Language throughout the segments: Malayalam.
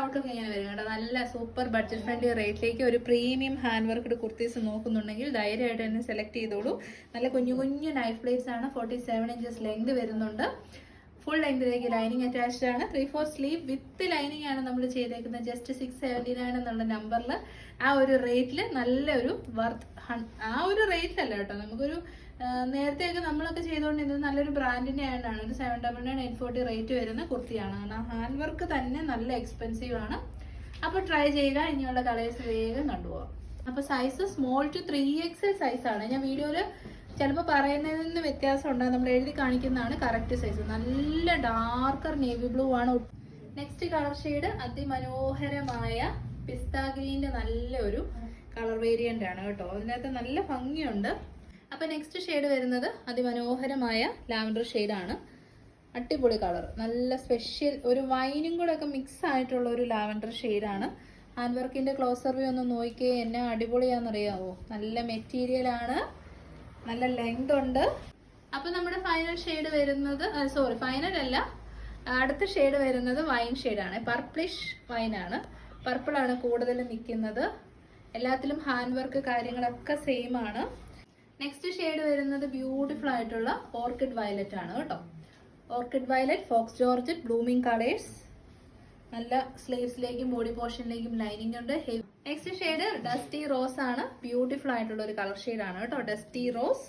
ഔട്ട്ലുക്ക് ഇങ്ങനെ വരും കേട്ടോ. നല്ല സൂപ്പർ ബഡ്ജറ്റ് ഫ്രണ്ട്ലി റേറ്റിലേക്ക് ഒരു പ്രീമിയം ഹാൻഡ് വർക്ക്ഡ് കുർത്തീസ് നോക്കുന്നുണ്ടെങ്കിൽ ധൈര്യമായിട്ട് തന്നെ സെലക്ട് ചെയ്തോളൂ. നല്ല കുഞ്ഞു കുഞ്ഞു നൈഫ് പ്ലേറ്റ്സ് ആണ്. 47 ഇഞ്ചസ് ലെങ്ത് വരുന്നുണ്ട്. ഫുൾ ലെങ്തിലേക്ക് ലൈനിങ് അറ്റാച്ച്ഡ് ആണ്. 3/4 സ്ലീവ് വിത്ത് ലൈനിങ് ആണ് നമ്മൾ ചെയ്തേക്കുന്നത്. ജസ്റ്റ് 679 എന്നുള്ള നമ്പറിൽ ആ ഒരു റേറ്റിൽ നല്ലൊരു വർത്ത്. ആ ഒരു റേറ്റിലല്ല കേട്ടോ, നമുക്കൊരു നേരത്തെയൊക്കെ നമ്മളൊക്കെ ചെയ്തുകൊണ്ടിരുന്നത് നല്ലൊരു ബ്രാൻഡിന്റെ ആയിട്ടാണ്. ഒരു 799 840 റേറ്റ് വരുന്ന കുർത്തിയാണ്. കാരണം ഹാൻഡ് വർക്ക് തന്നെ നല്ല എക്സ്പെൻസീവ് ആണ്. അപ്പോൾ ട്രൈ ചെയ്യുക. ഇനിയുള്ള കളേഴ്സ് വേഗം കണ്ടുപോകാം. അപ്പോൾ സൈസ് സ്മോൾ ടു 3XL സൈസാണ്. ഞാൻ വീഡിയോയിൽ ചിലപ്പോൾ പറയുന്നതിൽ നിന്ന് വ്യത്യാസം ഉണ്ടാകും. നമ്മൾ എഴുതി കാണിക്കുന്നതാണ് കറക്റ്റ് സൈസ്. നല്ല ഡാർക്കർ നേവി ബ്ലൂ ആണ്. നെക്സ്റ്റ് കളർ ഷെയ്ഡ് അതിമനോഹരമായ പിസ്ത ഗ്രീൻ്റെ നല്ലൊരു കളർ വേരിയന്റ് ആണ് കേട്ടോ. അതിനകത്ത് നല്ല ഭംഗിയുണ്ട്. അപ്പോൾ നെക്സ്റ്റ് ഷെയ്ഡ് വരുന്നത് അതിമനോഹരമായ ലാവൻഡർ ഷെയ്ഡാണ്. അടിപൊളി കളർ, നല്ല സ്പെഷ്യൽ ഒരു വൈനും കൂടെ ഒക്കെ മിക്സ് ആയിട്ടുള്ള ഒരു ലാവൻഡർ ഷെയ്ഡാണ്. ഹാൻഡ് വർക്കിന്റെ ക്ലോസർ വ്യൂ ഒന്ന് നോക്കിയേ, എന്നെ അടിപൊളിയാണെന്നറിയാവോ. നല്ല മെറ്റീരിയൽ ആണ്, നല്ല ലെങ്ത് ഉണ്ട്. അപ്പോൾ നമ്മുടെ ഫൈനൽ ഷെയ്ഡ് വരുന്നത്, സോറി ഫൈനൽ അല്ല, അടുത്ത ഷെയ്ഡ് വരുന്നത് വൈൻ ഷെയ്ഡാണ്. പർപ്പിളിഷ് വൈനാണ്. പർപ്പിളാണ് കൂടുതൽ നിൽക്കുന്നത്. എല്ലാത്തിലും ഹാൻഡ് വർക്ക് കാര്യങ്ങളൊക്കെ സെയിം ആണ്. നെക്സ്റ്റ് ഷെയ്ഡ് വരുന്നത് ബ്യൂട്ടിഫുൾ ആയിട്ടുള്ള ഓർക്കിഡ് വയലറ്റ് ആണ് കേട്ടോ. Orchid violet, Fox georgette, blooming colours. നല്ല സ്ലീവ്സിലേക്കും ബോഡി പോർഷനിലേക്കും ലൈനിങ് ഉണ്ട്. നെക്സ്റ്റ് ഷെയ്ഡ് ഡസ്റ്റി റോസ് ആണ്. ബ്യൂട്ടിഫുൾ ആയിട്ടുള്ള ഒരു കളർ ഷെയ്ഡാണ് കേട്ടോ, ഡസ്റ്റി റോസ്.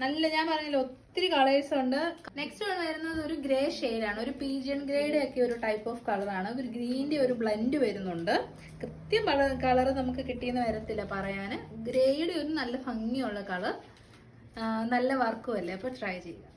നല്ല, ഞാൻ പറഞ്ഞില്ല ഒത്തിരി കളേഴ്സ് ഉണ്ട്. നെക്സ്റ്റ് വരുന്നത് ഒരു ഗ്രേ ഷെയ്ഡാണ്. ഒരു പീജിയൻ ഗ്രേയുടെ ഒക്കെ ഒരു ടൈപ്പ് ഓഫ് കളറാണ്. ഒരു ഗ്രീൻ്റെ ഒരു ബ്ലെൻഡ് വരുന്നുണ്ട്. കൃത്യം കളർ നമുക്ക് കിട്ടിയെന്ന് വരത്തില്ല പറയാൻ. ഗ്രേയുടെ ഒരു നല്ല ഭംഗിയുള്ള കളർ, നല്ല വർക്കും അല്ലേ. അപ്പോൾ ട്രൈ ചെയ്യുക.